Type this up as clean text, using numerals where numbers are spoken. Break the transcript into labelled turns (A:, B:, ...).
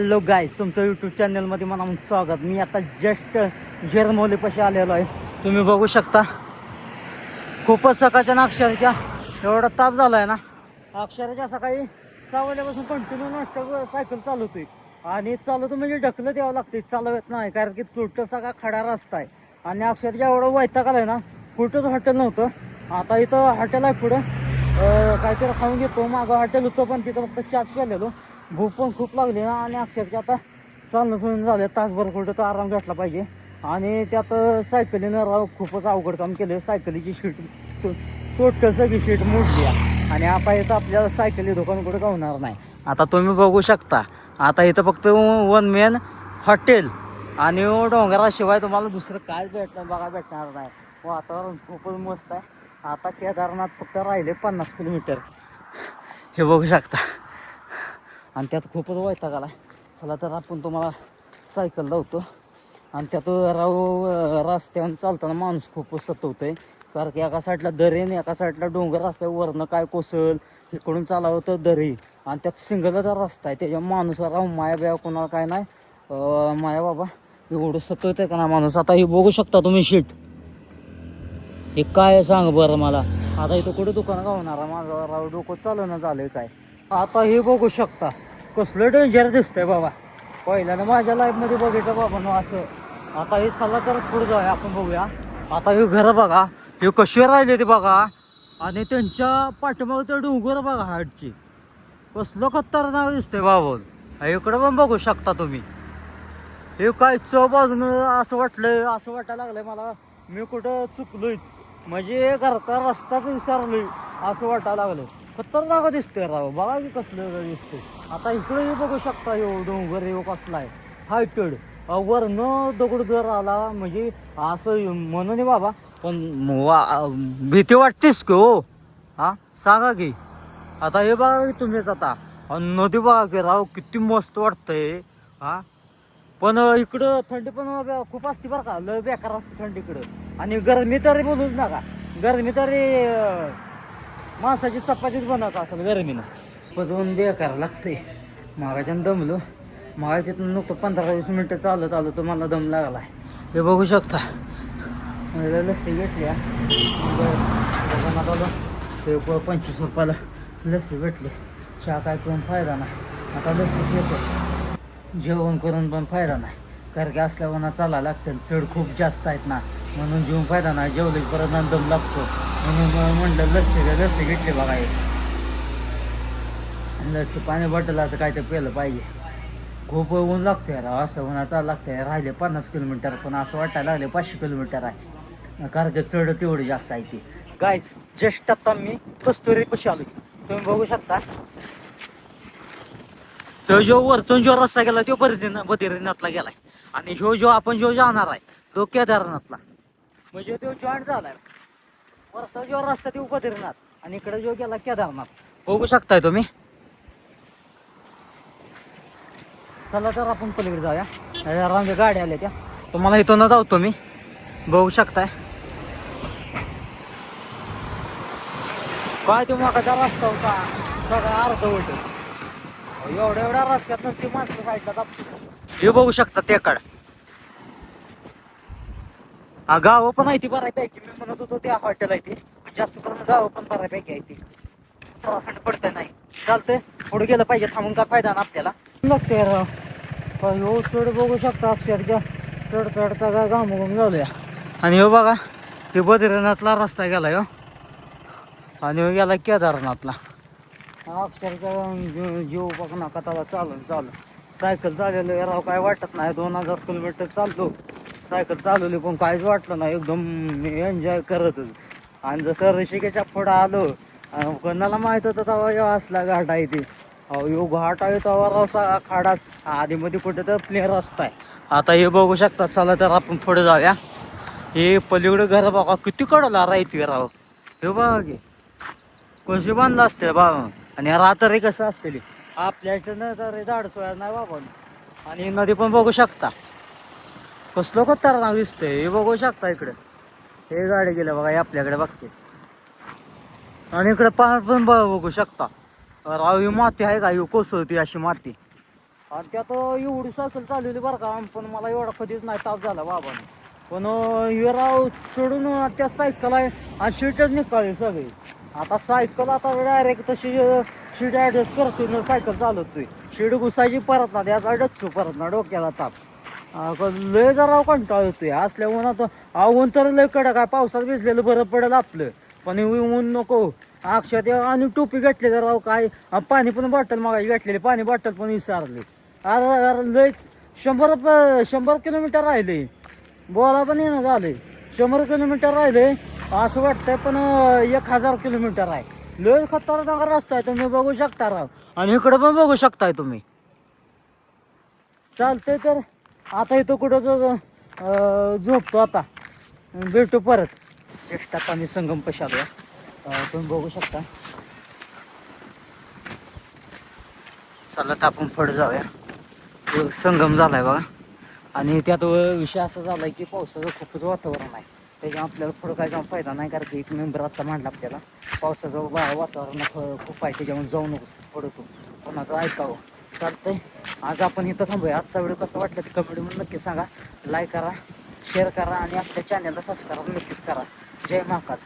A: Hello गाईस, तुमचं YouTube चॅनलमध्ये मला स्वागत. मी आता जस्ट जेरमौलीपाशी आलेलो आहे. तुम्ही बघू शकता खूपच सकाळच्या ना अक्षरच्या एवढा ताप झाला आहे ना. अक्षरच्या सकाळी 6 वाजल्यापासून कंटिन्यू नाश्ता सायकल चालवतोय आणि चालवतो म्हणजे ढकलत यावं लागते, चालवत नाही कारण की तुटं सगळा खडा रस्ता आहे. आणि अक्षरच्या एवढं वैताग आलाय ना, कुठंच हॉटेल नव्हतं. आता इथं हॉटेल आहे पुढं, काहीतरी खाऊन घेतो. मागं हॉटेल होतं पण तिथं फक्त चहाच प्यालेलो. भूक पण खूप लागली ना आणि अक्षरशः आता चालणं सोडून झालं. तासभर कुठं तर आराम घेतला पाहिजे. आणि त्यात सायकलीनं राव खूपच अवघड काम केलं. सायकलीची शीट टोटल सगळी शीट मोडली आणि आता इथं आपल्याला सायकली दुकान कुठं गावणार नाही. आता तुम्ही बघू शकता, आता इथं फक्त वन मेन हॉटेल आणि डोंगराशिवाय तुम्हाला दुसरं काय भेटणार नाही. वातावरण खूपच मस्त आहे. आता केदारनाथ फक्त राहिले 50 किलोमीटर, हे बघू शकता. आणि त्यात खूपच वैताग आला. चला तर आपण तुम्हाला सायकल लावतो. आणि त्यात रस्त्यावर चालताना माणूस खूपच सतवतं आहे, कारण की एका साईडला दरीन एका साईडला डोंगर असल्यावरनं काय कोसल, इकडून चालावं तर दरी आणि त्यात सिंगलचा रस्ता आहे. त्याच्या माणूस राव माया बिया कोणाला काय नाही. माया बाबा एवढं सतवत आहे का ना माणूस. आता हे बघू शकता तुम्ही शीट, हे काय सांग बरं मला. आता इथं कुठं दुकान गावणार माझं राव, डोकं चालवणं झालंय काय. आता हे बघू शकता कसलं डेंजर दिसतंय बाबा. पहिल्यानं माझ्या लाईफमध्ये बघितलं बाबा ना असं. आता हे चला तर पुढे जाऊया, आपण बघूया. आता हे घरं बघा, हे कशी राहिले ते बघा. आणि त्यांच्या पाठीमागे ते डोंगर बघा हाडची, कसलं खतरनाक दिसतंय बाबा. इकडं पण बघू शकता तुम्ही. हे काय बाजूनं असं वाटलंय, असं वाटायला लागलंय मला मी कुठं चुकलोयच, म्हणजे घरचा रस्ताच विसरलोय असं वाटायला लागलं. खतरनाक दिसतंय राव, बघा की कसलं दिसतंय. आता इकडे बघू शकता, यो डोंगर यो कसला आहे हायटेड, वरनं दगड जर आला म्हणजे असं म्हणून बाबा. पण भीती वाटतेस की हो, हा सांगा की. आता हे बघा की तुम्हीच आता नदी बघा की राव, किती मस्त वाटतंय हा. पण इकडं थंडी पण खूप असते बरं का, लय बेकार असते थंडी इकडं. आणि गरमी तरी बोलूच नका, गरमी तरी माणसाची चपातीच बनवत असेल गरमीनं. पजवून बेकार लागते. मागाच्यानं दमलो, मागा तिथून नुकतं 15-20 मिनटं चालत आलो तर मला दम लागला. हे बघू शकता. लस्सी घेतली दुकानात आलो, ते 25 रुपयाला लस्सी भेटली. चहा काय पिऊन फायदा नाही, आता लस्सी घेतो. जेवण करून पण फायदा नाही, कारण की असल्यावर चालायला लागतं. चढ खूप जास्त आहेत ना, म्हणून जेवून फायदा नाही. जेवलं परत दम लागतो, म्हणून म्हणलं लस्सी घेतली बघा. लस्सी पाणी बॉटल असं काय तर प्यायलं पाहिजे. खूप ऊन लागतं राव, असं उन्हा चालू लागतं. राहिले 50 किलोमीटर पण असं वाटायला लागले 500 किलोमीटर आहे, कारण की चढ तेवढी जास्त आहे ती. गाईज जस्ट आता मी कस्तुरीपाशी आलो, तुम्ही बघू शकता. तो जो वरतून जो रस्ता गेला तो बद्रीनाथला गेलाय, आणि जो आपण जाणार आहे तो केदारनाथला, म्हणजे तो जॉईंट झालाय. वरचा जो रस्ता तो बद्रीनाथ आणि इकडे जो गेला केदारनाथ, बघू शकताय तुम्ही. चला तर आपण पलीकडे जाऊया. आमच्या गाड्या आल्या त्या, तुम्हाला इथून जाऊतो मी, बघू शकताय. काय तो मोठा रस्ता होता सगळा अर्धवट, एवढ्या रस्त्यात ती माणसं साईडला दाबतो. हे बघू शकता त्याकडं गावं पण आहे ती बऱ्यापैकी. मी म्हणत होतो त्या हॉटेल आहे ती, जास्त करून गावं पण बऱ्यापैकी आहे ती. थंड पडतंय नाही चालतंय, पुढे गेलं पाहिजे, थांबून काय फायदा ना आपल्याला. लागते राव हो. चढ बघू शकता अक्षरशः चढचा काय घामघूम झालंय. आणि हो बघा, हे बद्रीनाथला रस्ता गेलाय हो, आणि हो गेला केदारनाथला. अक्षरशः जीव बघ नका तवा चालून सायकल चालवलं राव, काय वाटत नाही. 2000 किलोमीटर चालतो सायकल चालवली, पण काहीच वाटलं नाही. एकदम एन्जॉय करतच. आणि जसं ऋषिकेशच्या पुढं आलो, कोणाला माहित होतं तेव्हा असला घाट आहे ते. यो घाट आहे तेव्हा असा खाडाच, आधीमध्ये कुठे तर प्लेअर असताय. आता हे बघू शकता. चला तर आपण पुढे जाऊया. हे पलीकडे घर बघा किती कडला राहते राव, हे बघा की कशी बांधलं असते बाबा. आणि रात्री कसं असते आपल्या न तर झाडसोळ्या नाही बाबा. आणि नदी पण बघू शकता कसलं खतरनाक दिसतंय. हे बघू शकता इकडे, हे गाडी गेल्या बघा, हे आपल्याकडे बघते. आणि इकडे पाणी पण बघू शकता राव. ही माती आहे का, ही कोसळती अशी माती. आणि त्यात एवढी सायकल चालवली बरं का, पण मला एवढा कधीच नाही ताप झाला बाबाने. पण हे राव चढून त्या सायकल आहे आणि शीटच निघाली सगळी. आता सायकल आता डायरेक्ट तशी शीट ॲडजस्ट करतोय ना सायकल चालवतोय. शीट घुसायची परत ना, त्याचा डच्चू परत ना, डोक्याला ताप. लय जरा कंटाळ येतोय असल्या उन्हात. ऊन तर लय कडक आहे, पावसात भिजलेलं बरं पडेल आपलं, पण ऊन नको. अक्षरशः आणि टोपी घातली तर राव काय, पाणी पण बॉटल मागायची घातलेली, पाणी बॉटल पण विसरली. अरे लय 100 किलोमीटर राहिले, बोला पण येणं झाले. 100 किलोमीटर राहिले असं वाटतंय, पण 1000 किलोमीटर आहे. लय खतरनाक रस्ता आहे, तुम्ही बघू शकता राव. आणि इकडे पण बघू शकताय तुम्ही. चालतंय तर आता इथं कुठं झोपतो आता, भेटू परत. जस्ट आता मी संगम पशी आलोय, तुम्ही बघू शकता. चला तर आपण पुढे जाऊया. संगम झालाय बघा. आणि त्यात विषय असा झालाय की पावसाचं खूपच वातावरण आहे, त्याच्या आपल्याला पुढं काय जाऊन फायदा नाही. कारण की एक मेंबर आता मांडला आपल्याला, पावसाचं वातावरण खूप आहे, त्याच्यामुळे जाऊ नकोस पुढं तू, कोणाचं ऐकावं. चालतंय, आज आपण इथं थांबूया. आजचा व्हिडिओ कसा वाटला ते कमेंट म्हणून नक्की सांगा. लाईक करा, शेअर करा आणि आपल्या चॅनलला सबस्क्राईब नक्कीच करा. जय महाकाल.